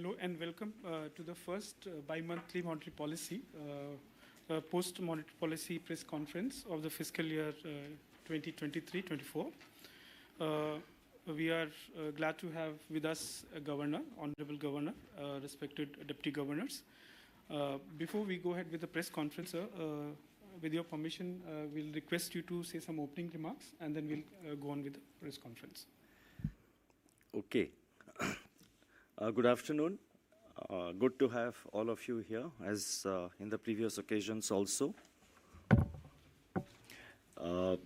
Hello and welcome to the first bi-monthly monetary policy, post-monetary policy press conference of the fiscal year 2023-24. We are glad to have with us a governor, honorable governor, respected deputy governors. Before we go ahead with the press conference, sir, with your permission, we'll request you to say some opening remarks and then we'll go on with the press conference. Okay. Good afternoon. Good to have all of you here, as in the previous occasions also. I'd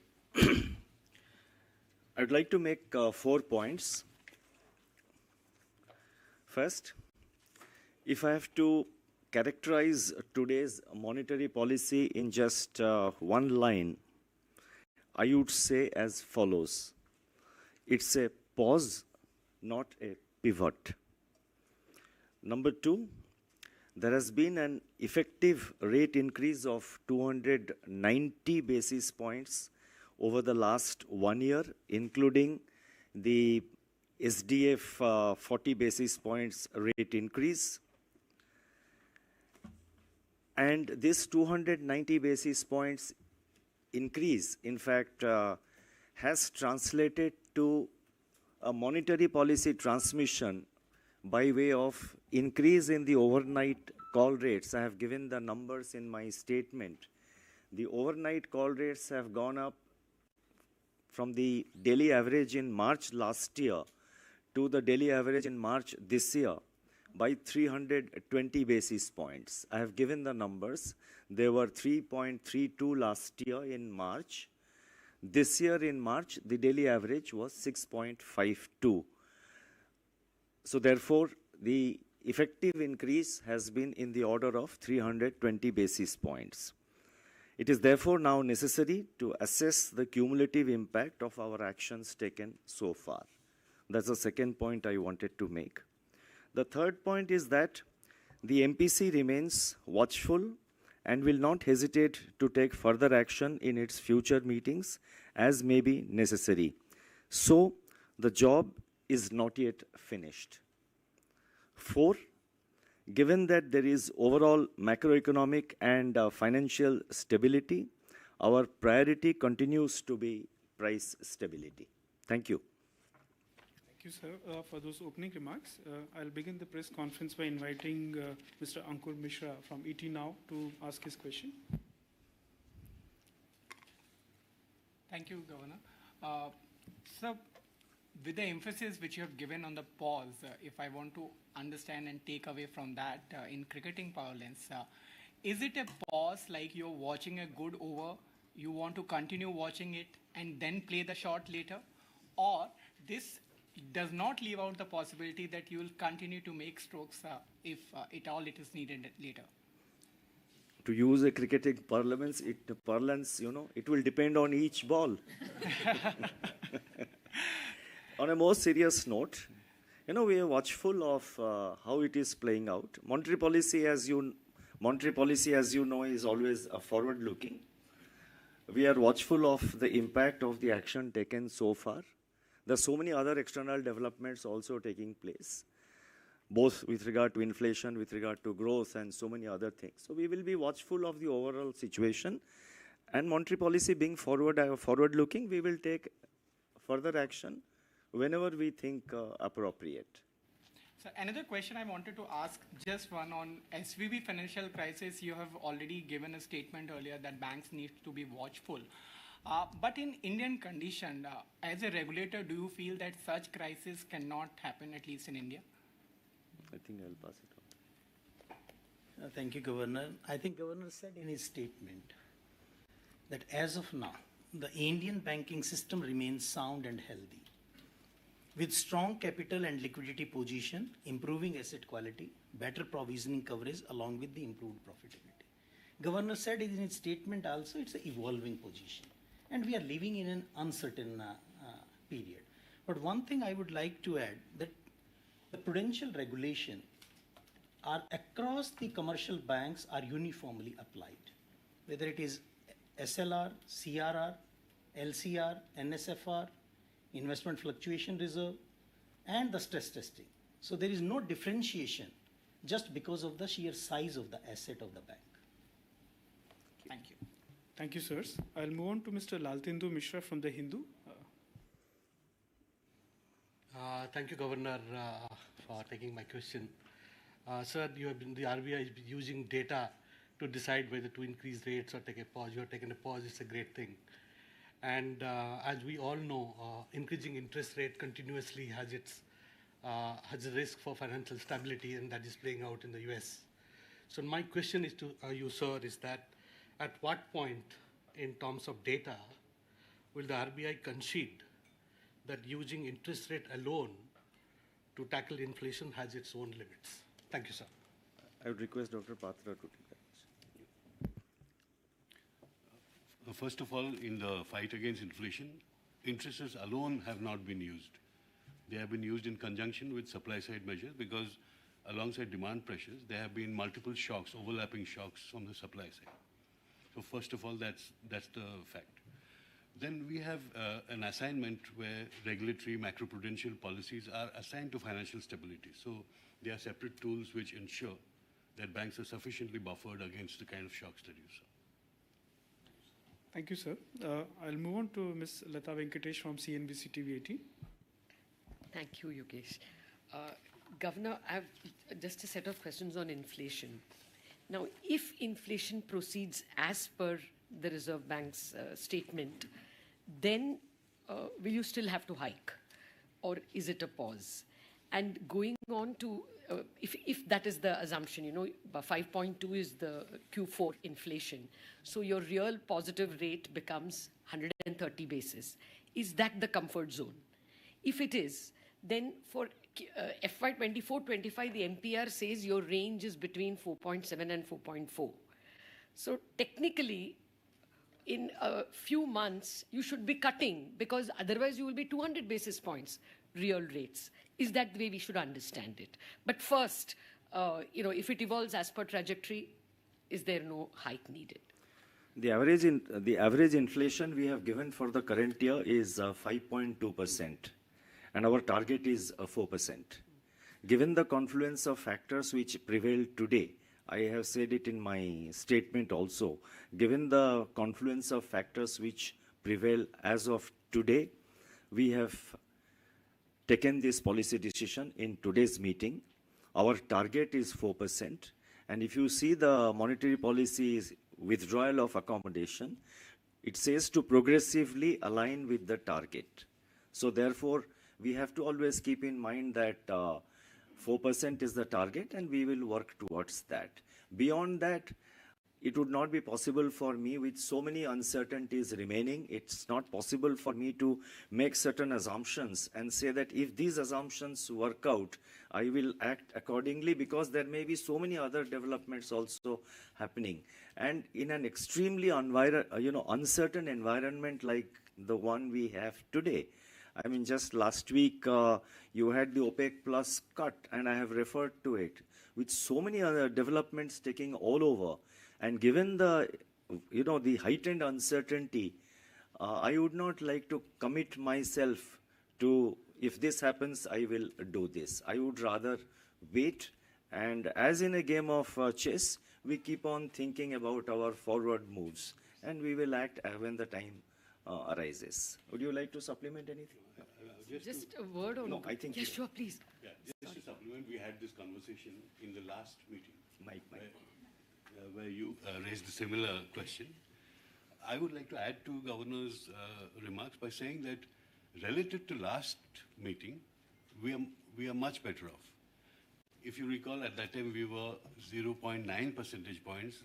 like to make 4 points. First, if I have to characterize today's monetary policy in just one line, I would say as follows. It's a pause, not a pivot. Number 2, there has been an effective rate increase of 290 basis points over the last 1 year, including the SDF 40 basis points rate increase. And this 290 basis points increase, in fact, has translated to a monetary policy transmission by way of increase in the overnight call rates. I have given the numbers in my statement. The overnight call rates have gone up from the daily average in March last year to the daily average in March this year by 320 basis points. I have given the numbers. They were 3.32 last year in March. This year in March, the daily average was 6.52. So therefore, the effective increase has been in the order of 320 basis points. It is therefore now necessary to assess the cumulative impact of our actions taken so far. That's the second point I wanted to make. The third point is that the MPC remains watchful and will not hesitate to take further action in its future meetings as may be necessary. So the job is not yet finished. 4, given that there is overall macroeconomic and financial stability, our priority continues to be price stability. Thank you. Thank you, sir, for those opening remarks. I'll begin the press conference by inviting Mr. Ankur Mishra from ET Now to ask his question. Thank you, Governor. Sir, with the emphasis which you have given on the pause, if I want to understand and take away from that in cricketing parlance, is it a pause like you're watching a good over, you want to continue watching it and then play the shot later? Or this does not leave out the possibility that you will continue to make strokes if it is needed later? To use a cricketing parlance, it will depend on each ball. On a more serious note, we are watchful of how it is playing out. Monetary policy, as you know, is always forward-looking. We are watchful of the impact of the action taken so far. There are so many other external developments also taking place, both with regard to inflation, with regard to growth, and so many other things. So we will be watchful of the overall situation. And monetary policy being forward-looking, we will take further action whenever we think appropriate. So another question I wanted to ask, just one on SVB financial crisis. You have already given a statement earlier that banks need to be watchful. But in Indian condition, as a regulator, do you feel that such crisis cannot happen, at least in India? I think I'll pass it on. Thank you, Governor. I think Governor said in his statement that as of now, the Indian banking system remains sound and healthy, with strong capital and liquidity position, improving asset quality, better provisioning coverage, along with the improved profitability. Governor said in his statement also, it's an evolving position, and we are living in an uncertain period. But one thing I would like to add, that the prudential regulation are across the commercial banks are uniformly applied, whether it is SLR, CRR, LCR, NSFR, investment fluctuation reserve, and the stress testing. So there is no differentiation just because of the sheer size of the asset of the bank. Thank you. Thank you, sirs. I'll move on to Mr. Laltendu Mishra from The Hindu. Thank you, Governor, for taking my question. Sir, the RBI is using data to decide whether to increase rates or take a pause. You are taking a pause, it's a great thing. And as we all know, increasing interest rate continuously has a risk for financial stability, and that is playing out in the US. So my question is to you, sir, is that at what point in terms of data will the RBI concede that using interest rate alone to tackle inflation has its own limits? Thank you, sir. I would request Dr. Patra to take that. First of all, in the fight against inflation, interest rates alone have not been used. They have been used in conjunction with supply-side measures because alongside demand pressures, there have been multiple shocks, overlapping shocks from the supply side. So first of all, that's the fact. Then we have an assignment where regulatory macroprudential policies are assigned to financial stability. So they are separate tools which ensure that banks are sufficiently buffered against the kind of shocks that you saw. Thank you, sir. I'll move on to Ms. Lata Venkatesh from CNBC TV 18. Thank you, Yogesh. Governor, I have just a set of questions on inflation. Now, if inflation proceeds as per the Reserve Bank's statement, then will you still have to hike, or is it a pause? And going on to, if that is the assumption, 5.2 is the Q4 inflation, so your real positive rate becomes 130 basis. Is that the comfort zone? If it is, then for FY 24-25, the MPR says your range is between 4.7 and 4.4. So technically, in a few months, you should be cutting, because otherwise you will be 200 basis points real rates. Is that the way we should understand it? But first, if it evolves as per trajectory, is there no hike needed? The average inflation we have given for the current year is 5.2%, and our target is 4%. Given the confluence of factors which prevail today, I have said it in my statement also, given the confluence of factors which prevail as of today, we have taken this policy decision in today's meeting. Our target is 4%, and if you see the monetary policy's withdrawal of accommodation, it says to progressively align with the target. So therefore, we have to always keep in mind that 4% is the target, and we will work towards that. Beyond that, it would not be possible for me, with so many uncertainties remaining, it's not possible for me to make certain assumptions and say that if these assumptions work out, I will act accordingly, because there may be so many other developments also happening. And in an extremely uncertain environment like the one we have today, I mean, just last week, you had the OPEC Plus cut, and I have referred to it, with so many other developments taking all over. And given the, the heightened uncertainty, I would not like to commit myself to, if this happens, I will do this. I would rather wait, and as in a game of chess, we keep on thinking about our forward moves, and we will act when the time arises. Would you like to supplement anything? Just a word on... No, I think... Yes, sure, please. Yeah, just to supplement, we had this conversation in the last meeting. Mike. Where you raised a similar question. I would like to add to Governor's remarks by saying that relative to last meeting, we are much better off. If you recall, at that time we were 0.9 percentage points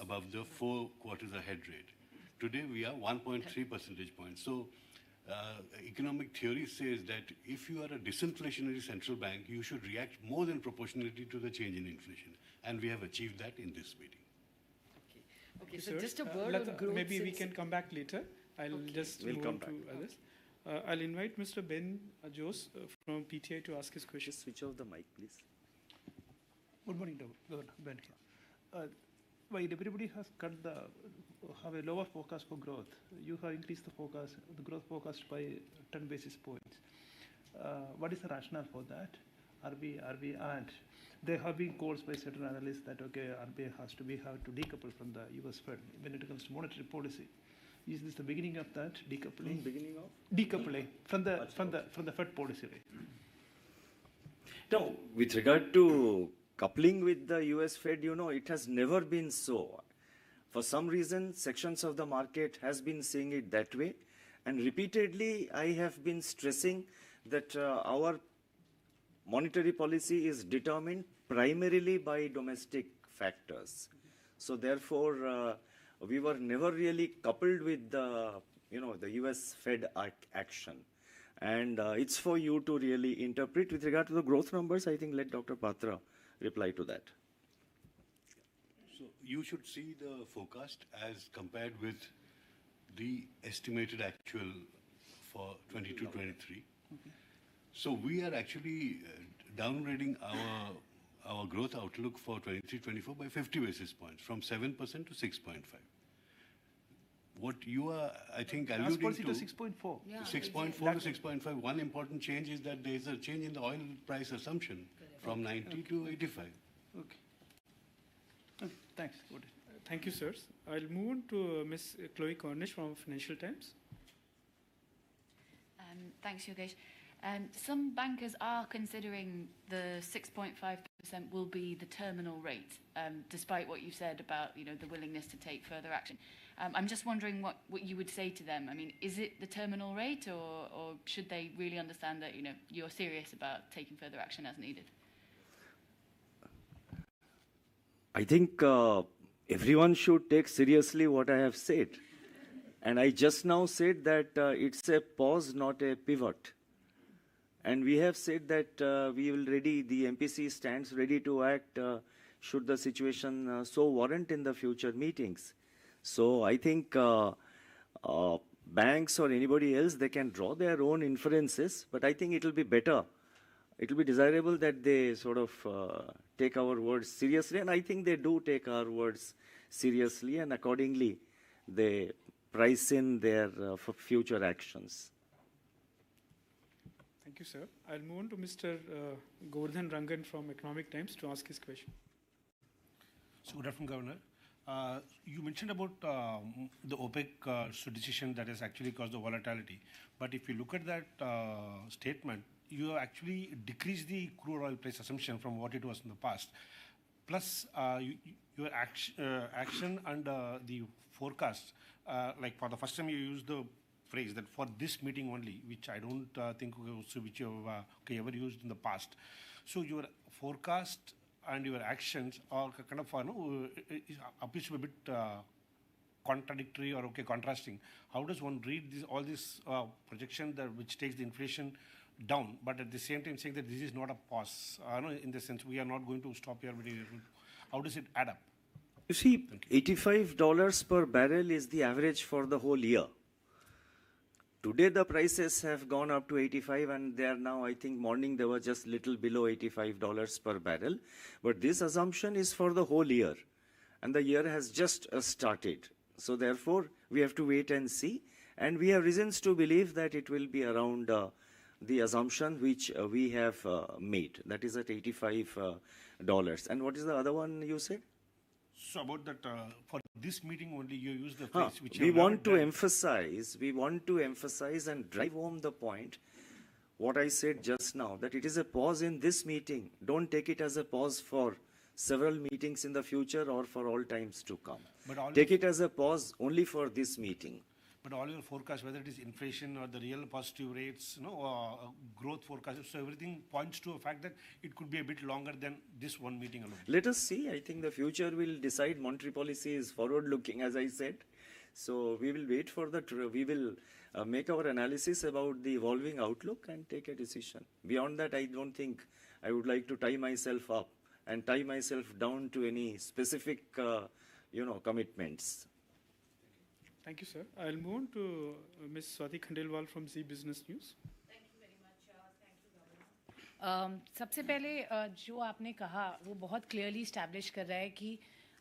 above the 4 quarters ahead rate. Today we are 1.3 percentage points. So economic theory says that if you are a disinflationary central bank, you should react more than proportionally to the change in inflation. And we have achieved that in this meeting. Okay, Sir, so just a word on growth. Maybe we can come back later. I'll just move on to others. I'll invite Mr. Ben Jose from PTI to ask his question. Just switch off the mic, please. Good morning, Governor. Ben here. While everybody has have a lower forecast for growth, you have increased the growth forecast by 10 basis points. What is the rationale for that? RBI, and there have been calls by certain analysts that okay, RBI has to decouple from the US Fed when it comes to monetary policy. Is this the beginning of that decoupling? Beginning of? Decoupling from the Fed policy rate. No, with regard to coupling with the US Fed, it has never been so. For some reason, sections of the market has been seeing it that way. And repeatedly, I have been stressing that our monetary policy is determined primarily by domestic factors. So therefore, we were never really coupled with the US Fed action. And it's for you to really interpret. With regard to the growth numbers, I think let Dr. Patra reply to that. So you should see the forecast as compared with the estimated actual for 22-23. So we are actually downgrading our growth outlook for 23-24 by 50 basis points, from 7% to 6.5. What you are, I think, alluding to 6.4. Yeah, 6.4 to 6.5. One important change is that there is a change in the oil price assumption from 90 to 85. Okay, thanks. Thank you, sirs. I'll move on to Ms. Chloe Cornish from Financial Times. Thanks, Yogesh. Some bankers are considering the 6.5% will be the terminal rate, despite what you said about the willingness to take further action. I'm just wondering what you would say to them. I mean, is it the terminal rate, or should they really understand that you're serious about taking further action as needed? I think everyone should take seriously what I have said. And I just now said that it's a pause, not a pivot. And we have said that the MPC stands ready to act should the situation so warrant in the future meetings. So I think banks or anybody else, they can draw their own inferences, but I think it will be better. It will be desirable that they sort of take our words seriously, and I think they do take our words seriously, and accordingly they price in their future actions. Thank you, sir. I'll move on to Mr. Govardhan Rangan from Economic Times to ask his question. So good afternoon, Governor. You mentioned about the OPEC decision that has actually caused the volatility. But if you look at that statement, you have actually decreased the crude oil price assumption from what it was in the past. Plus, your action and the forecast, like for the first time you used the phrase that for this meeting only, which I don't think which you have ever used in the past. So your forecast and your actions are kind of appears to be a bit contradictory or contrasting. How does one read all this projection which takes the inflation down, but at the same time saying that this is not a pause? In the sense we are not going to stop here. How does it add up? You see, $85 per barrel is the average for the whole year. Today the prices have gone up to 85, and they are now, I think morning they were just little below $85 per barrel. But this assumption is for the whole year, and the year has just started. So therefore we have to wait and see, and we have reasons to believe that it will be around the assumption which we have made, that is at $85. And what is the other one you said? So about that, for this meeting only, you use the phrase which we want to emphasize and drive home the point, what I said just now, that it is a pause in this meeting. Don't take it as a pause for several meetings in the future or for all times to come. Take it as a pause only for this meeting. But all your forecasts, whether it is inflation or the real positive rates, growth forecast, so everything points to a fact that it could be a bit longer than this one meeting alone. Let us see. I think the future will decide. Monetary policy is forward-looking, as I said. So we will wait for we will make our analysis about the evolving outlook and take a decision. Beyond that, I don't think I would like to tie myself up and tie myself down to any specific, commitments. Thank you, sir. I'll move on to Ms. Swati Khandelwal from Zee Business News. Thank you very much. Thank you, Governor. सबसे पहले जो आपने कहा वो बहुत clearly establish कर रहा है कि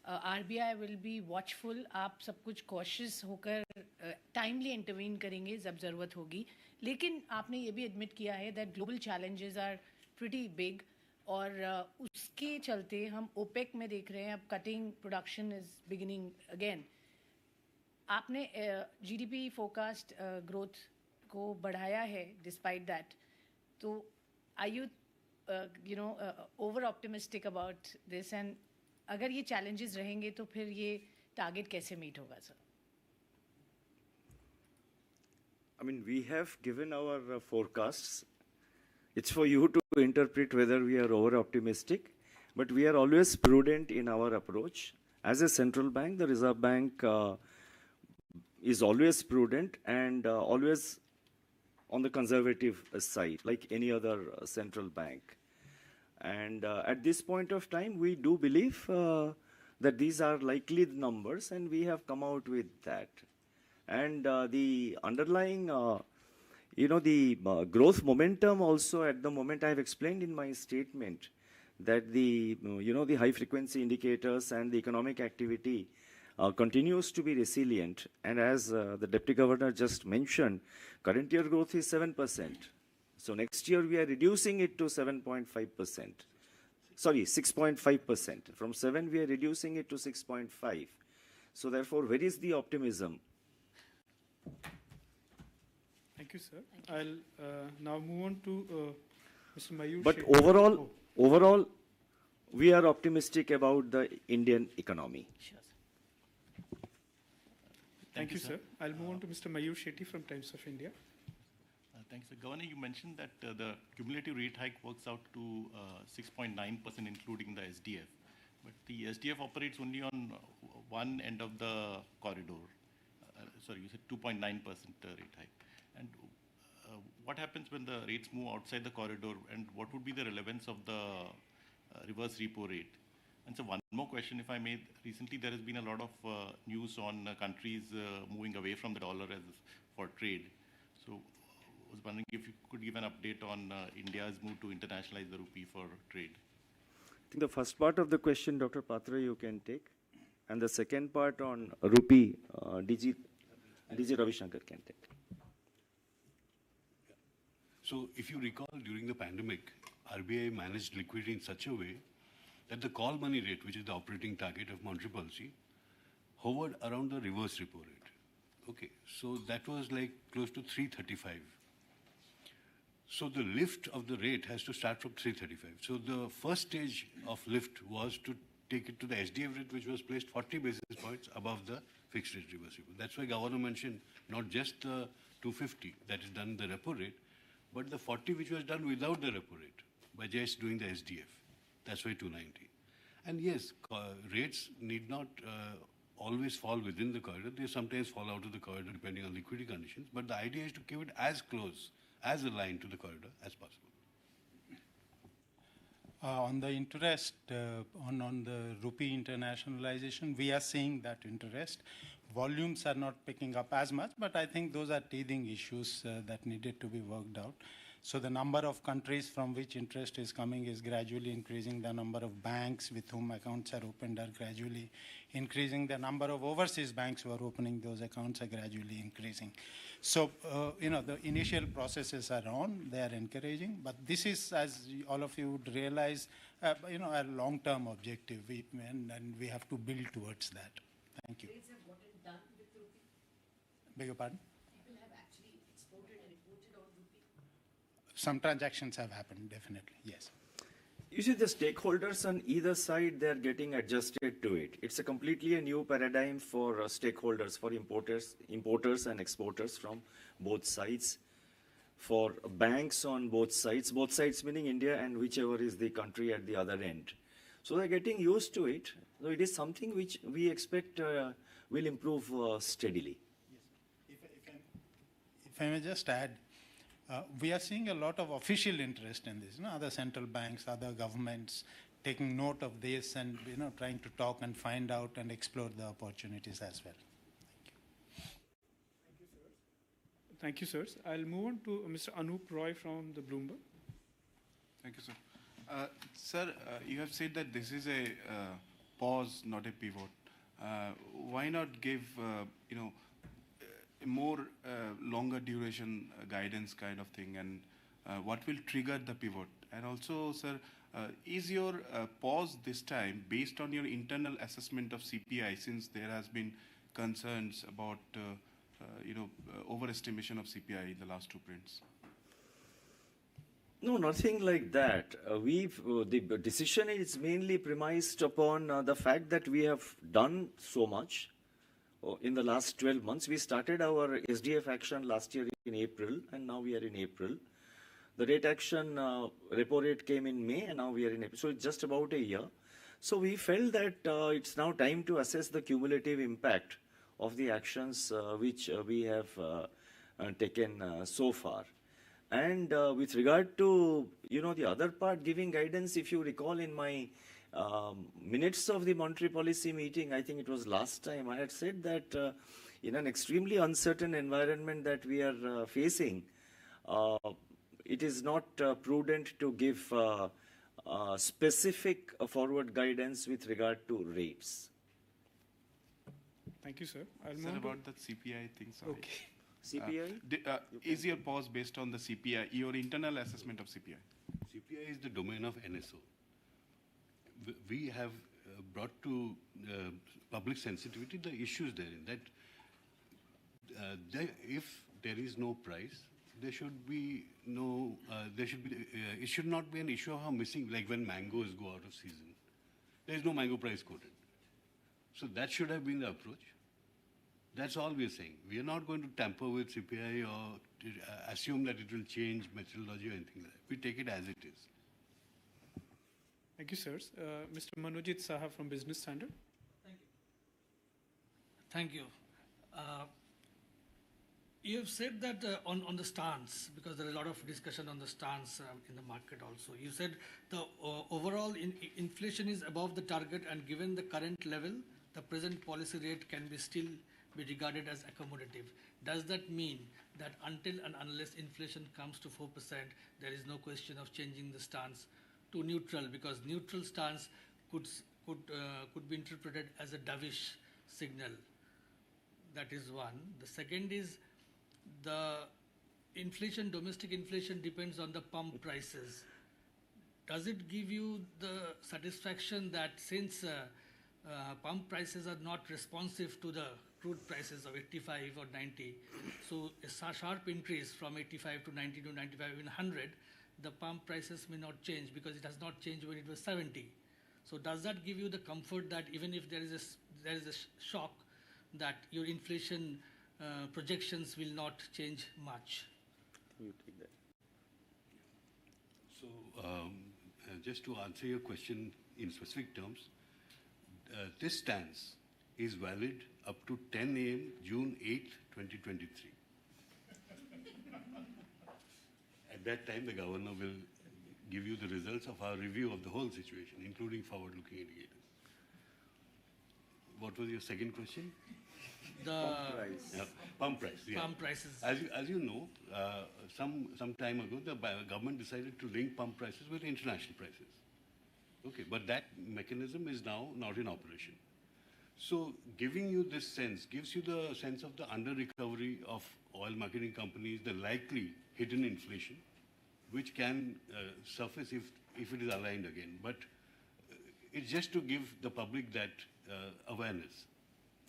RBI will be watchful. आप सब कुछ cautious होकर timely intervene करेंगे जब ज़रूरत होगी. लेकिन आपने ये भी admit किया है that global challenges are pretty big. और उसके चलते हम ओपेक में देख रहे हैं अब cutting production is beginning again. आपने जीडीपी फोरकास्ट ग्रोथ को बढ़ाया है डिस्पाइट दैट. तो are you over optimistic about this, and अगर ये चैलेंजेस रहेंगे तो फिर ये टारगेट कैसे मीट होगा sir? I mean, we have given our forecasts. It's for you to interpret whether we are over-optimistic, but we are always prudent in our approach. As a central bank, the Reserve Bank is always prudent and always on the conservative side, like any other central bank. And at this point of time, we do believe that these are likely the numbers, and we have come out with that. And the underlying, the growth momentum also at the moment I have explained in my statement that the, the high frequency indicators and the economic activity continues to be resilient. And as the Deputy Governor just mentioned, current year growth is 7%. So next year we are reducing it to 7.5%. Sorry, 6.5%. From 7 we are reducing it to 6.5. So therefore, where is the optimism? Thank you, sir. I'll now move on to Mr. Mayur. But Shetty. overall, we are optimistic about the Indian economy. Sure, sir. Thank you, sir. I'll move on to Mr. Mayur Shetty from Times of India. Thanks, sir. Governor, you mentioned that the cumulative rate hike works out to 6.9%, including the SDF. But the SDF operates only on one end of the corridor. Sorry, you said 2.9% rate hike. And what happens when the rates move outside the corridor, and what would be the relevance of the reverse repo rate? And so one more question, if I may. Recently, there has been a lot of news on countries moving away from the dollar as for trade. So I was wondering if you could give an update on India's move to internationalize the rupee for trade. I think the first part of the question, Dr. Patra, you can take. And the second part on rupee, DG Ravi Shankar can take. So if you recall, during the pandemic, RBI managed liquidity in such a way that the call money rate, which is the operating target of monetary policy, hovered around the reverse repo rate. Okay, so that was like close to 335. So the lift of the rate has to start from 335. So the first stage of lift was to take it to the SDF rate, which was placed 40 basis points above the fixed rate reverse repo. That's why Governor mentioned not just the 250 that is done the repo rate, but the 40 which was done without the repo rate by just doing the SDF. That's why 290. And yes, rates need not always fall within the corridor. They sometimes fall out of the corridor depending on liquidity conditions. But the idea is to keep it as close, as aligned to the corridor as possible. On the interest, on the rupee internationalization, we are seeing that interest. Volumes are not picking up as much, but I think those are teething issues that needed to be worked out. So the number of countries from which interest is coming is gradually increasing. The number of banks with whom accounts are opened are gradually increasing. The number of overseas banks who are opening those accounts are gradually increasing. So, the initial processes are on, they are encouraging, but this is, as all of you would realize, a long-term objective, and we have to build towards that. Thank you. Beg your pardon? People have actually exported and imported on rupee. Some transactions have happened, definitely, yes. You see, the stakeholders on either side, they're getting adjusted to it. It's a completely new paradigm for stakeholders, for importers and exporters from both sides, for banks on both sides meaning India and whichever is the country at the other end. So they're getting used to it. So it is something which we expect will improve steadily. If I may just add, we are seeing a lot of official interest in this. Other central banks, other governments taking note of this and trying to talk and find out and explore the opportunities as well. Thank you, sir. I'll move on to Mr. Anup Roy from the Bloomberg. Thank you, sir. Sir, you have said that this is a pause, not a pivot. Why not give, a more longer duration guidance kind of thing, and what will trigger the pivot? And also, sir, is your pause this time based on your internal assessment of CPI, since there has been concerns about overestimation of CPI in the last two prints? No, nothing like that. The decision is mainly premised upon the fact that we have done so much in the last 12 months. We started our SDF action last year in April, and now we are in April. The rate action repo rate came in May, and now we are in April. So it's just about a year. So we felt that it's now time to assess the cumulative impact of the actions which we have taken so far. And with regard to, the other part, giving guidance, if you recall in my minutes of the monetary policy meeting, I think it was last time, I had said that in an extremely uncertain environment that we are facing, it is not prudent to give specific forward guidance with regard to rates. Thank you, sir. Sir, about that CPI thing, sorry. Okay. CPI? Is your pause based on the CPI, your internal assessment of CPI? CPI is the domain of NSO. We have brought to public sensitivity the issues therein, that if there is no price, there should be no, it should not be an issue of how missing, like when mangoes go out of season. There is no mango price quoted. So that should have been the approach. That's all we are saying. We are not going to tamper with CPI or assume that it will change methodology or anything like that. We take it as it is. Thank you, sirs. Mr. Manojit Saha from Business Standard. Thank you. You have said that on the stance, because there is a lot of discussion on the stance in the market also. You said the overall inflation is above the target, and given the current level, the present policy rate can be still be regarded as accommodative. Does that mean that until and unless inflation comes to 4%, there is no question of changing the stance to neutral? Because neutral stance could be interpreted as a dovish signal. That is one. The second is the inflation, domestic inflation depends on the pump prices. Does it give you the satisfaction that since pump prices are not responsive to the crude prices of 85 or 90, so a sharp increase from 85 to 90 to 95, even 100, the pump prices may not change because it has not changed when it was 70. So does that give you the comfort that even if there is a shock, that your inflation projections will not change much? You take that. So just to answer your question in specific terms, this stance is valid up to 10 a.m. June 8, 2023. At that time, the governor will give you the results of our review of the whole situation, including forward-looking indicators. What was your second question? The pump price. Yeah, pump price. Yeah. Pump prices. As you know, some time ago, the government decided to link pump prices with international prices. Okay, but that mechanism is now not in operation. So giving you this sense gives you the sense of the under-recovery of oil marketing companies, the likely hidden inflation, which can surface if it is aligned again. But it's just to give the public that awareness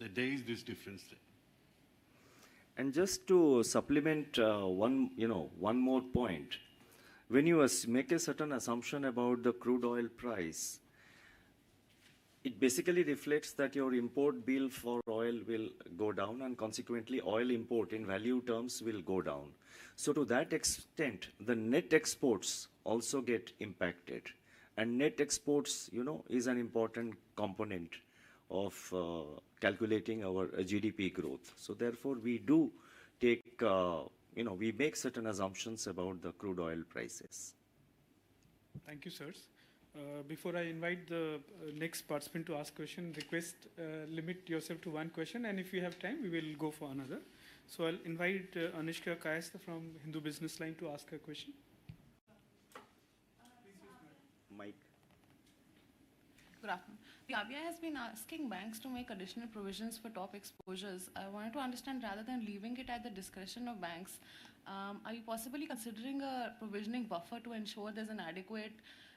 that there is this difference there. And just to supplement one more point, when you make a certain assumption about the crude oil price, it basically reflects that your import bill for oil will go down, and consequently oil import in value terms will go down. So to that extent, the net exports also get impacted. And net exports, is an important component of calculating our GDP growth. So therefore, we do take, we make certain assumptions about the crude oil prices. Thank you, sirs. Before I invite the next participant to ask question, request limit yourself to one question, and if you have time, we will go for another. So I'll invite Anishka Kayastha from Hindu Business Line to ask a question. Mike. Good afternoon. The RBI has been asking banks to make additional provisions for top exposures. I wanted to understand, rather than leaving it at the discretion of banks, Are you possibly considering a provisioning buffer to ensure there's an adequate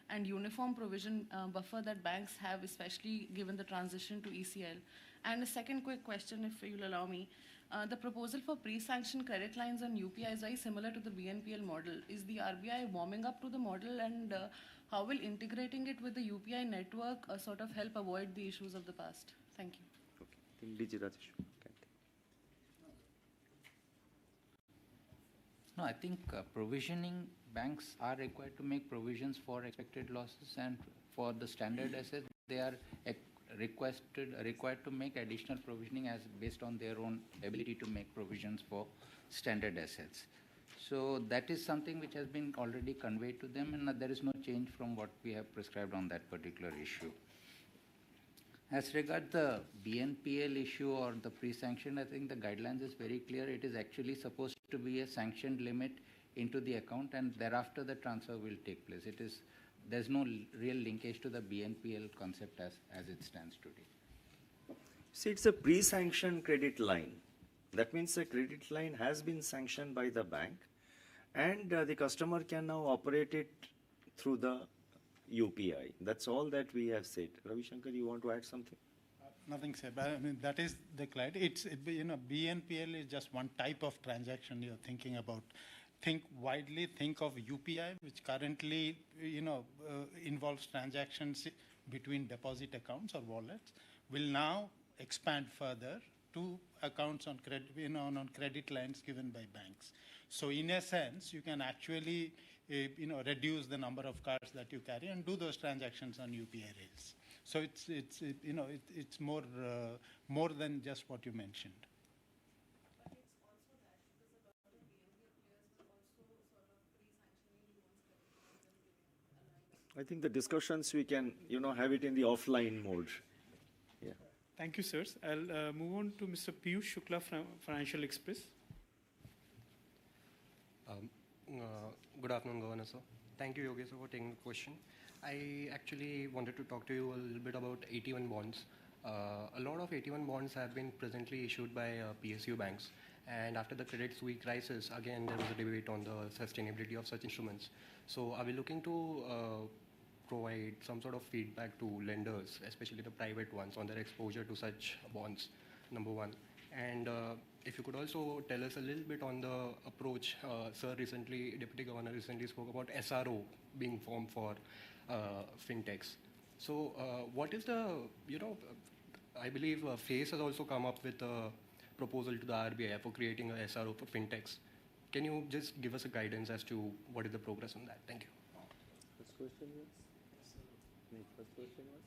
and uniform provision buffer that banks have, especially given the transition to ECL? And a second quick question, if you'll allow me. The proposal for pre-sanctioned credit lines on UPI is very similar to the BNPL model. Is the RBI warming up to the model, and how will integrating it with the UPI network sort of help avoid the issues of the past? Thank you. Okay. I think DG Rajesh can take. No, I think provisioning, banks are required to make provisions for expected losses, and for the standard assets, they are required to make additional provisioning as based on their own ability to make provisions for standard assets. So that is something which has been already conveyed to them, and there is no change from what we have prescribed on that particular issue. As regards the BNPL issue or the pre-sanction, I think the guidelines is very clear. It is actually supposed to be a sanctioned limit into the account, and thereafter the transfer will take place. There's no real linkage to the BNPL concept as it stands today. See, it's a pre-sanctioned credit line. That means a credit line has been sanctioned by the bank, and the customer can now operate it through the UPI. That's all that we have said. Ravi Shankar, you want to add something? Nothing said. I mean, that is the client. BNPL is just one type of transaction you're thinking about. Think widely, think of UPI, which currently, involves transactions between deposit accounts or wallets, will now expand further to accounts on credit, on credit lines given by banks. So in a sense, you can actually, reduce the number of cards that you carry and do those transactions on UPI rails. So it's more than just what you mentioned. I think the discussions we can, have it in the offline mode. Yeah. Thank you, sirs. I'll move on to Mr. Piyush Shukla from Financial Express. Good afternoon, Governor, sir. Thank you, Yogesh, for taking the question. I actually wanted to talk to you a little bit about AT1 bonds. A lot of AT1 bonds have been presently issued by PSU banks. And after the Credit Suisse crisis, again, there was a debate on the sustainability of such instruments. So are we looking to provide some sort of feedback to lenders, especially the private ones, on their exposure to such bonds, number one? And if you could also tell us a little bit on the approach, Deputy Governor recently spoke about SRO being formed for fintechs. So what is the, I believe FACE has also come up with a proposal to the RBI for creating a SRO for fintechs. Can you just give us a guidance as to what is the progress on that? Thank you. First question was? First question was?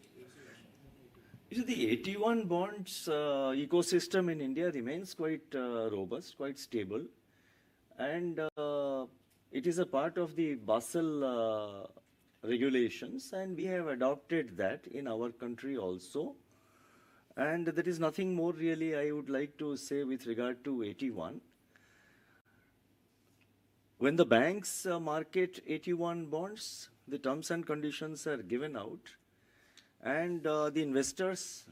The AT1 bonds ecosystem in India remains quite robust, quite stable, and it is a part of the Basel regulations, and we have adopted that in our country also. And there is nothing more really I would like to say with regard to AT1. When the banks market AT1 bonds, the terms and conditions are given out, and the investors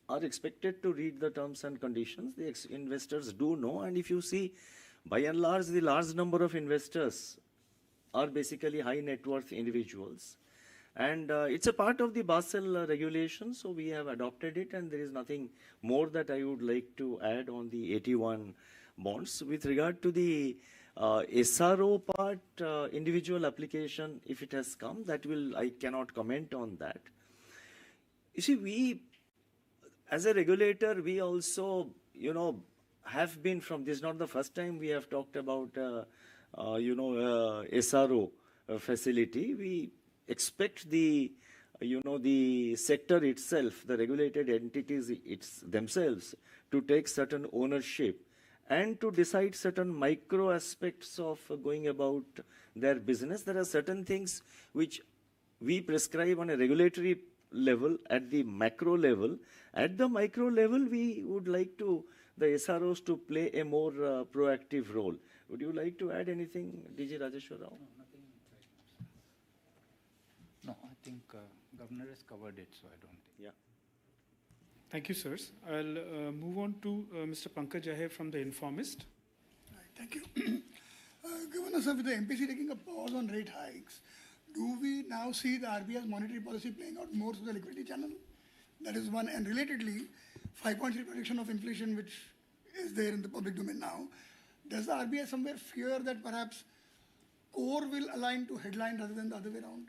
are expected to read the terms and conditions. The investors do know, and if you see, by and large, the large number of investors are basically high net worth individuals. And it's a part of the Basel regulation, so we have adopted it, and there is nothing more that I would like to add on the AT1 bonds. With regard to the SRO part, individual application, if it has come, I cannot comment on that. You see, we, as a regulator, we also, have been this is not the first time we have talked about, SRO facility. We expect the sector itself, the regulated entities themselves, to take certain ownership and to decide certain micro aspects of going about their business. There are certain things which we prescribe on a regulatory level, at the macro level. At the micro level, we would like the SROs to play a more proactive role. Would you like to add anything, DG Rajeshwar Rao? No, nothing right. No, I think Governor has covered it, so I don't think. Yeah. Thank you, sirs. I'll move on to Mr. Pankaj Ahe from The Informist. Thank you. Governor, sir, with the MPC taking a pause on rate hikes, do we now see the RBI's monetary policy playing out more through the liquidity channel? That is one. And relatedly, 5.3 prediction of inflation, which is there in the public domain now, does the RBI somewhere fear that perhaps core will align to headline rather than the other way around?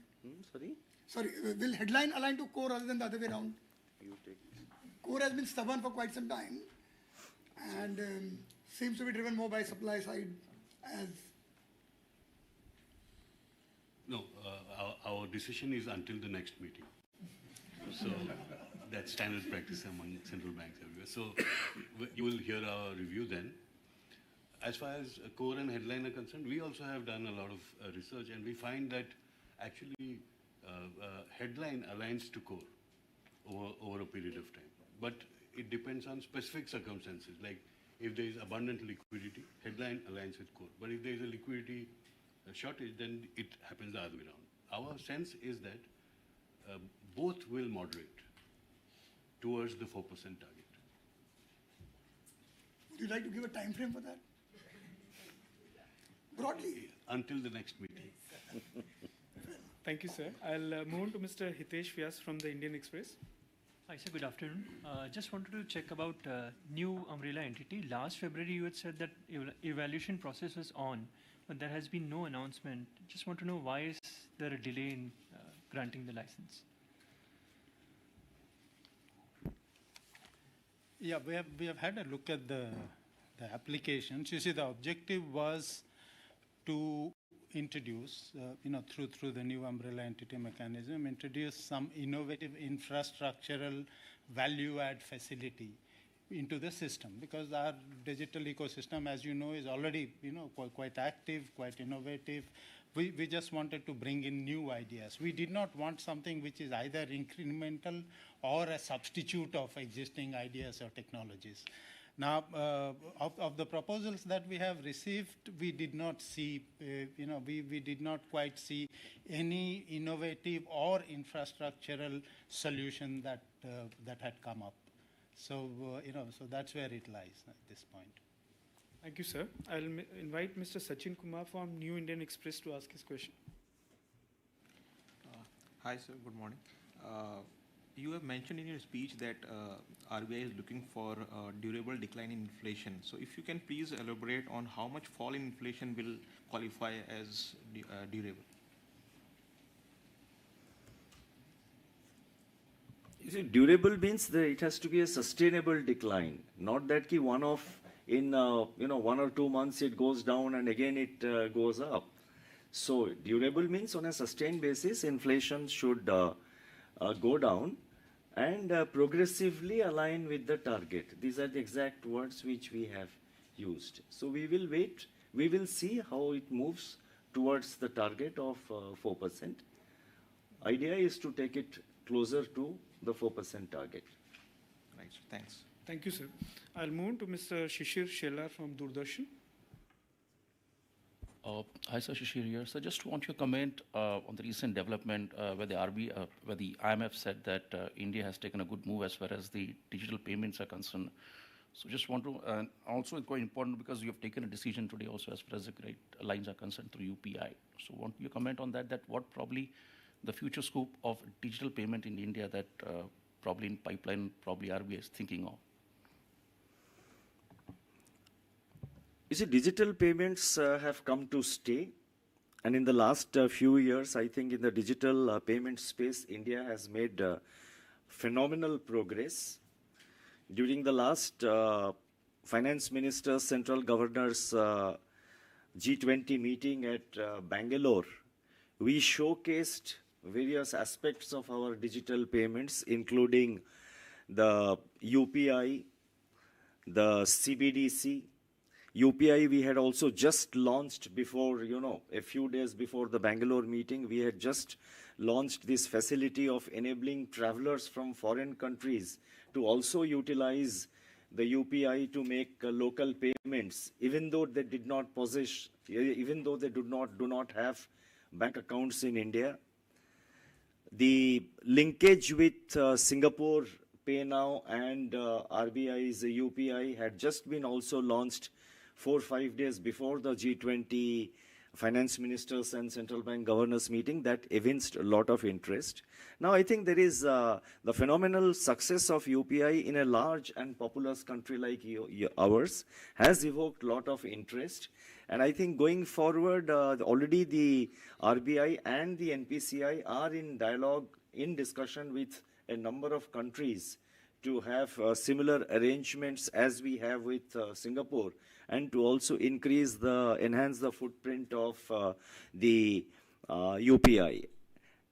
Sorry, will headline align to core rather than the other way around? Core has been stubborn for quite some time and seems to be driven more by supply side as... No, our decision is until the next meeting. So that's standard practice among central banks everywhere. So you will hear our review then. As far as core and headline are concerned, we also have done a lot of research, and we find that actually headline aligns to core over a period of time. But it depends on specific circumstances. Like if there is abundant liquidity, headline aligns with core. But if there is a liquidity shortage, then it happens the other way around. Our sense is that both will moderate towards the 4% target. Would you like to give a time frame for that? Broadly. Until the next meeting. Thank you, sir. I'll move to Mr. Hitesh Vyas from the Indian Express. Hi, sir. Good afternoon. Just wanted to check about new umbrella entity. Last February, you had said that evaluation process was on, but there has been no announcement. Just want to know why is there a delay in granting the license? Yeah, we have had a look at the applications. You see, the objective was to introduce, through the new umbrella entity mechanism, introduce some innovative infrastructural value-add facility into the system, because our digital ecosystem, as you know, is already, quite active, quite innovative. We just wanted to bring in new ideas. We did not want something which is either incremental or a substitute of existing ideas or technologies. Now, of the proposals that we have received, we did not see, we did not quite see any innovative or infrastructural solution that had come up. So, so that's where it lies at this point. Thank you, sir. I'll invite Mr. Sachin Kumar from New Indian Express to ask his question. Hi, sir. Good morning. You have mentioned in your speech that RBI is looking for a durable decline in inflation. So if you can please elaborate on how much fall in inflation will qualify as durable. You see, durable means that it has to be a sustainable decline, not that one-off in 1 or 2 months it goes down and again it goes up. So durable means on a sustained basis inflation should go down and progressively align with the target. These are the exact words which we have used. So we will wait. We will see how it moves towards the target of 4%. Idea is to take it closer to the 4% target. Right. Thanks. Thank you, sir. I'll move to Mr. Shishir Shelar from Doordarshan. Hi, sir. Shishir here. So just want your comment on the recent development where the RBI, where the IMF said that India has taken a good move as far as the digital payments are concerned. So just want to, and also it's quite important because you have taken a decision today also as far as the great lines are concerned through UPI. So want your comment on that, that what probably the future scope of digital payment in India that probably in pipeline, probably RBI is thinking of. You see, digital payments have come to stay. And in the last few years, I think in the digital payment space, India has made phenomenal progress. During the last finance ministers, central governors G20 meeting at Bangalore, we showcased various aspects of our digital payments, including the UPI, the CBDC. UPI we had also just launched before, a few days before the Bangalore meeting, we had just launched this facility of enabling travelers from foreign countries to also utilize the UPI to make local payments, even though they did not possess, even though they do not have bank accounts in India. The linkage with Singapore Pay Now and RBI's UPI had just been also launched 4 or 5 days before the G20 finance ministers and central bank governors meeting that evinced a lot of interest. Now, I think there is the phenomenal success of UPI in a large and populous country like ours has evoked a lot of interest. And I think going forward, already the RBI and the NPCI are in dialogue, in discussion with a number of countries to have similar arrangements as we have with Singapore, and to also enhance the footprint of the UPI.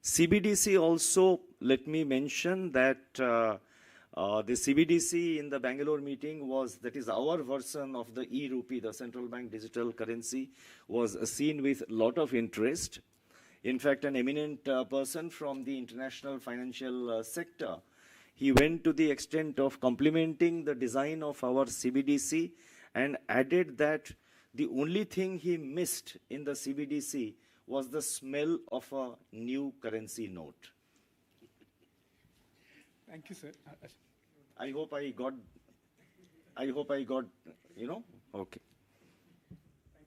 CBDC also, let me mention that the CBDC in the Bangalore meeting that is our version of the e-rupee, the central bank digital currency, was seen with a lot of interest. In fact, an eminent person from the international financial sector, he went to the extent of complimenting the design of our CBDC and added that the only thing he missed in the CBDC was the smell of a new currency note. Thank you, sir. I hope I got, okay. Thank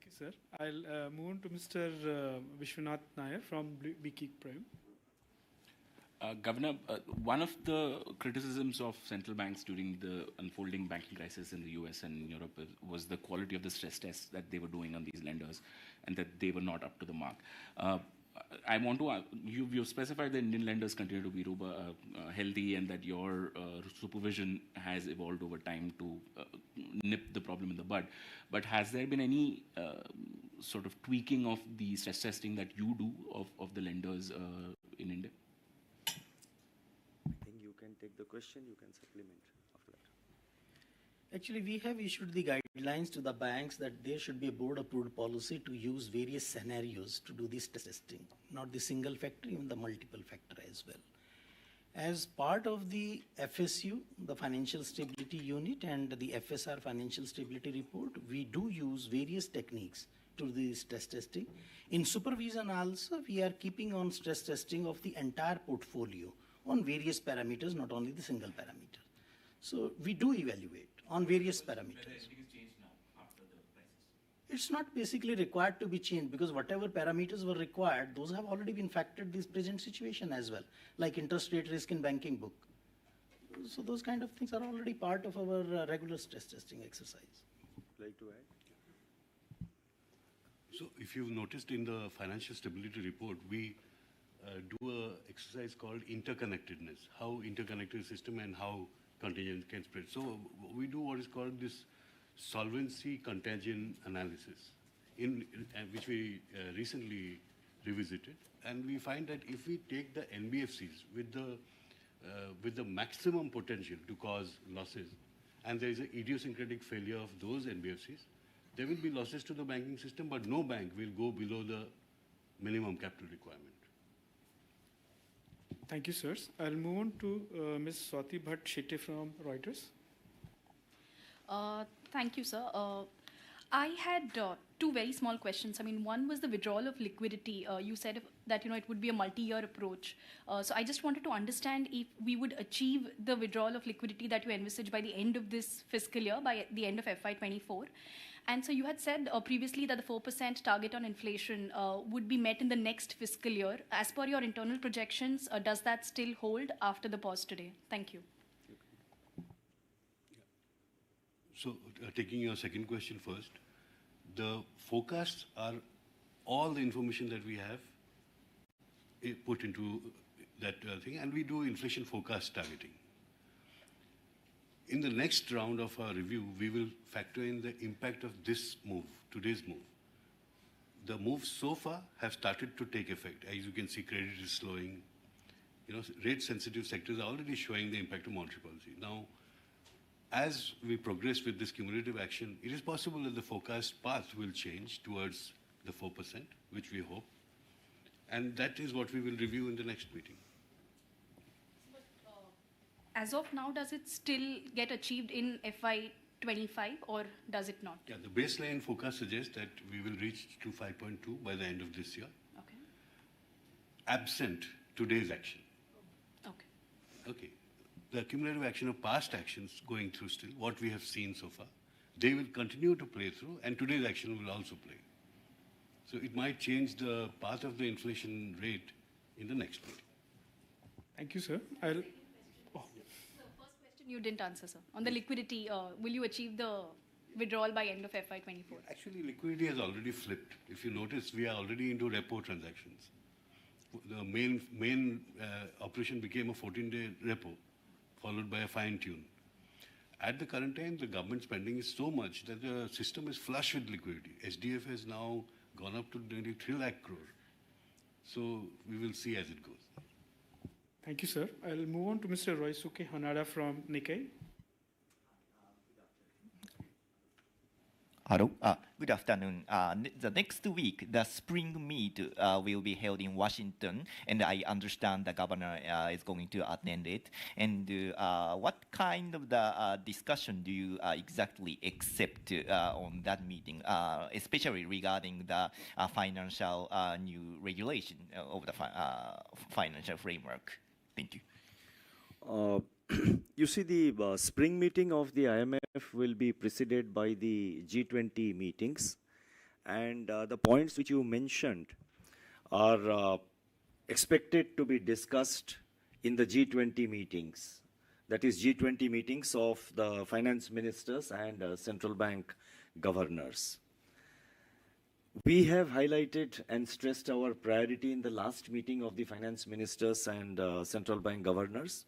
you, sir. I'll move on to Mr. Vishwanath Nair from BK Prime. Governor, one of the criticisms of central banks during the unfolding banking crisis in the US and Europe was the quality of the stress tests that they were doing on these lenders, and that they were not up to the mark. I want to, you've specified that Indian lenders continue to be healthy, and that your supervision has evolved over time to nip the problem in the bud. But has there been any sort of tweaking of the stress testing that you do of the lenders in India? I think you can take the question, you can supplement after that. Actually, we have issued the guidelines to the banks that there should be a board-approved policy to use various scenarios to do this testing, not the single factor, even the multiple factor as well. As part of the FSU, the Financial Stability Unit, and the FSR Financial Stability Report, we do use various techniques to do the stress testing. In supervision also, we are keeping on stress testing of the entire portfolio on various parameters, not only the single parameter. So we do evaluate on various parameters. It's not basically required to be changed, because whatever parameters were required, those have already been factored in this present situation as well, like interest rate risk in banking book. So those kind of things are already part of our regular stress testing exercise. Like to add? So if you've noticed in the Financial Stability Report, we do an exercise called interconnectedness, how interconnected system and how contingent can spread. So we do what is called this solvency contagion analysis, which we recently revisited, and we find that if we take the NBFCs with the maximum potential to cause losses, and there is an idiosyncratic failure of those NBFCs, there will be losses to the banking system, but no bank will go below the minimum capital requirement. Thank you, sirs. I'll move on to Ms. Swati Bhatt Shete from Reuters. Thank you, sir. I had two very small questions. I mean, one was the withdrawal of liquidity. You said that it would be a multi-year approach. So I just wanted to understand if we would achieve the withdrawal of liquidity that you envisage by the end of this fiscal year, by the end of FY24. And so you had said previously that the 4% target on inflation would be met in the next fiscal year. As per your internal projections, does that still hold after the pause today? Thank you. So taking your second question first, the forecasts are all the information that we have put into that thing, and we do inflation forecast targeting. In the next round of our review, we will factor in the impact of this move, today's move. The moves so far have started to take effect. As you can see, credit is slowing. Rate-sensitive sectors are already showing the impact of monetary policy. Now, as we progress with this cumulative action, it is possible that the forecast path will change towards the 4%, which we hope. And that is what we will review in the next meeting. As of now, does it still get achieved in FY25 or does it not? Yeah, the baseline forecast suggests that we will reach to 5.2 by the end of this year. Okay. Absent today's action. Okay. Okay. The cumulative action of past actions going through still, what we have seen so far, they will continue to play through, and today's action will also play. So it might change the path of the inflation rate in the next meeting. Thank you, sir. You didn't answer, sir. On the liquidity, will you achieve the withdrawal by end of FY24? Actually, liquidity has already flipped. If you notice, we are already into repo transactions. The main operation became a 14-day repo, followed by a fine tune. At the current time, the government spending is so much that the system is flush with liquidity. SDF has now gone up to nearly 3 lakh crore. So we will see as it goes. Thank you, sir. I'll move on to Mr. Roisuke Hanada from Nikkei. Hello. Good afternoon. The next week, the spring meet will be held in Washington, and I understand the governor is going to attend it. And what kind of the discussion do you exactly accept on that meeting, especially regarding the financial new regulation of the financial framework? Thank you. You see, the spring meeting of the IMF will be preceded by the G20 meetings, and the points which you mentioned are expected to be discussed in the G20 meetings. That is G20 meetings of the finance ministers and central bank governors. We have highlighted and stressed our priority in the last meeting of the finance ministers and central bank governors,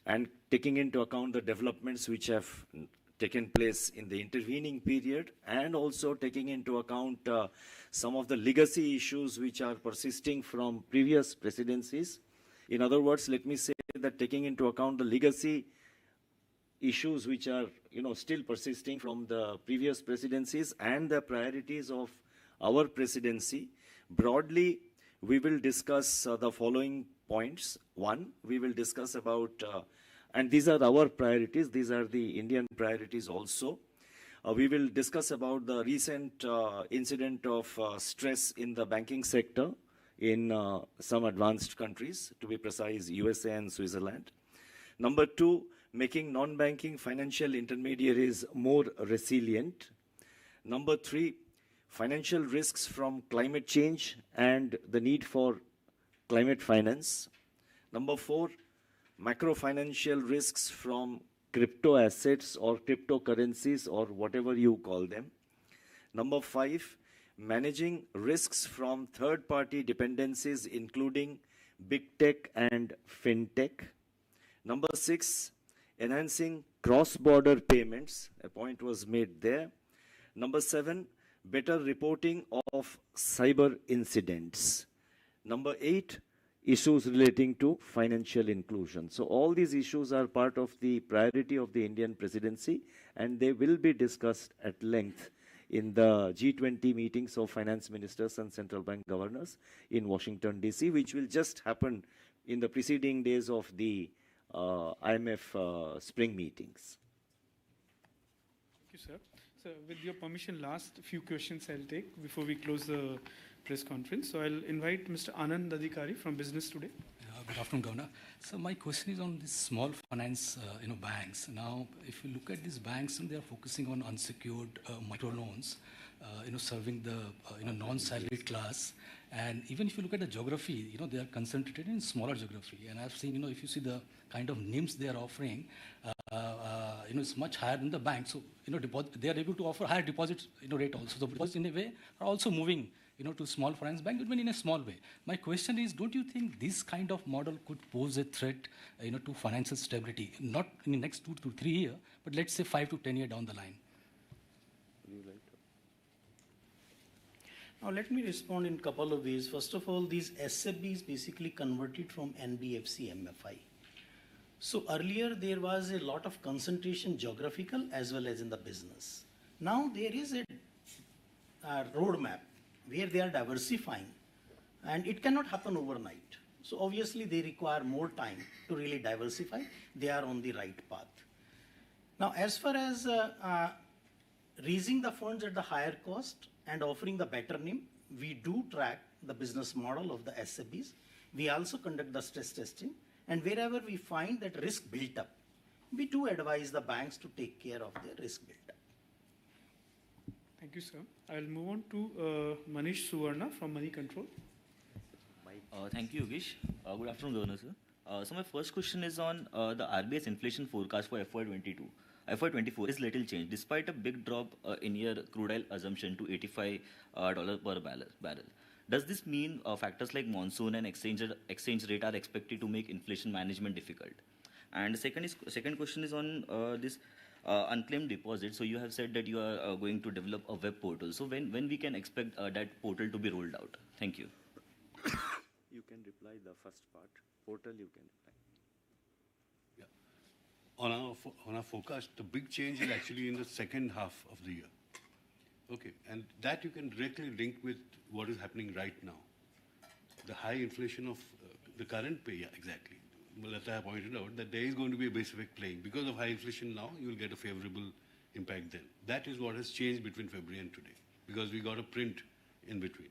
and taking into account the developments which have taken place in the intervening period, and also taking into account some of the legacy issues which are persisting from previous presidencies. In other words, let me say that taking into account the legacy issues which are still persisting from the previous presidencies and the priorities of our presidency, broadly we will discuss the following points. One, we will discuss about, and these are our priorities, these are the Indian priorities also. We will discuss about the recent incident of stress in the banking sector in some advanced countries, to be precise, USA and Switzerland. Number two, making non-banking financial intermediaries more resilient. Number three, financial risks from climate change and the need for climate finance. Number four, macro-financial risks from crypto assets or cryptocurrencies or whatever you call them. Number five, managing risks from third-party dependencies, including big tech and fintech. Number six, enhancing cross-border payments. A point was made there. Number seven, better reporting of cyber incidents. Number eight, issues relating to financial inclusion. So all these issues are part of the priority of the Indian presidency, and they will be discussed at length in the G20 meetings of finance ministers and central bank governors in Washington, D.C., which will just happen in the preceding days of the IMF spring meetings. Thank you, sir. So with your permission, last few questions I'll take before we close the press conference. So I'll invite Mr. Anand Adhikari from Business Today. Good afternoon, Governor. So my question is on these small finance banks. Now, if you look at these banks, they are focusing on unsecured microloans, serving the non-salaried class. And even if you look at the geography, they are concentrated in smaller geography. And I've seen, if you see the kind of NIMs they are offering, it's much higher than the bank. So, they are able to offer higher deposit rate also. So deposits in a way are also moving, to small finance bank, even in a small way. My question is, don't you think this kind of model could pose a threat, to financial stability, not in the next 2 to 3 years, but let's say 5 to 10 years down the line? Now, let me respond in a couple of ways. First of all, these SFBs basically converted from NBFC MFI. So earlier, there was a lot of concentration geographical as well as in the business. Now, there is a roadmap where they are diversifying, and it cannot happen overnight. So obviously, they require more time to really diversify. They are on the right path. Now, as far as raising the funds at the higher cost and offering the better NIM, we do track the business model of the SFBs. We also conduct the stress testing, and wherever we find that risk built up, we do advise the banks to take care of their risk built up. Thank you, sir. I'll move on to Manish Suvarna from Money Control. Thank you, Yogesh. Good afternoon, Governor, sir. So my first question is on the RBI's inflation forecast for FY22. FY24 is little change, despite a big drop in your crude oil assumption to $85 per barrel. Does this mean factors like monsoon and exchange rate are expected to make inflation management difficult? And second question is on this unclaimed deposit. So you have said that you are going to develop a web portal. So when we can expect that portal to be rolled out? Thank you. You can reply the first part. Portal you can reply. Yeah. On our forecast, the big change is actually in the second half of the year. Okay, and that you can directly link with what is happening right now. The high inflation of the current pay, yeah, exactly. Malata pointed out that there is going to be a base effect playing. Because of high inflation now, you will get a favorable impact then. That is what has changed between February and today, because we got a print in between.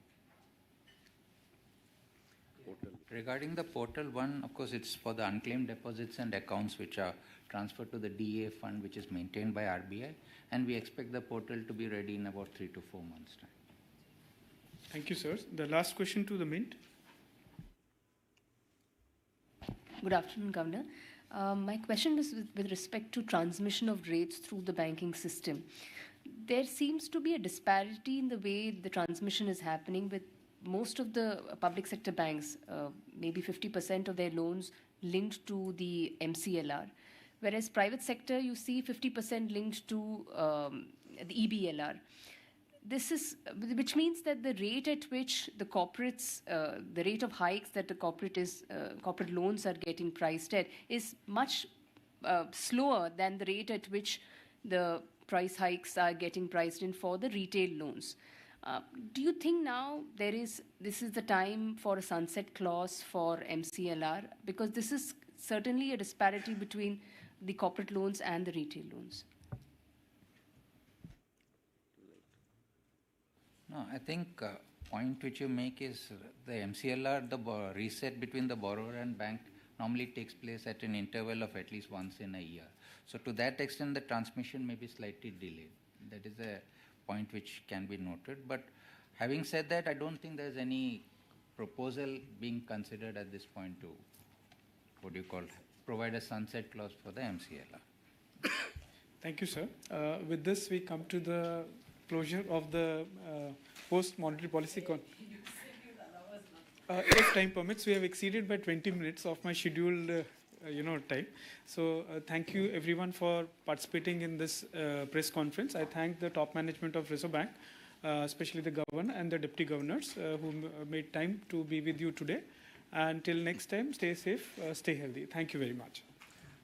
Regarding the portal, one, of course, it's for the unclaimed deposits and accounts which are transferred to the DA fund, which is maintained by RBI, and we expect the portal to be ready in about 3 to 4 months' time. Thank you, sir. The last question to the Mint. Good afternoon, Governor. My question is with respect to transmission of rates through the banking system. There seems to be a disparity in the way the transmission is happening with most of the public sector banks, maybe 50% of their loans linked to the MCLR, whereas private sector, you see 50% linked to the EBLR. This is, which means that the rate at which the corporates, the rate of hikes that the corporate loans are getting priced at is much slower than the rate at which the price hikes are getting priced in for the retail loans. Do you think now this is the time for a sunset clause for MCLR? Because this is certainly a disparity between the corporate loans and the retail loans. No, I think point which you make is the MCLR, the reset between the borrower and bank normally takes place at an interval of at least once in a year. So to that extent, the transmission may be slightly delayed. That is a point which can be noted. But having said that, I don't think there's any proposal being considered at this point to, what do you call, provide a sunset clause for the MCLR. Thank you, sir. With this, we come to the closure of the post-monetary policy if time permits, we have exceeded by 20 minutes of my scheduled time. So thank you everyone for participating in this press conference. I thank the top management of Reserve Bank, especially the governor and the deputy governors who made time to be with you today. Until next time, stay safe, stay healthy. Thank you very much.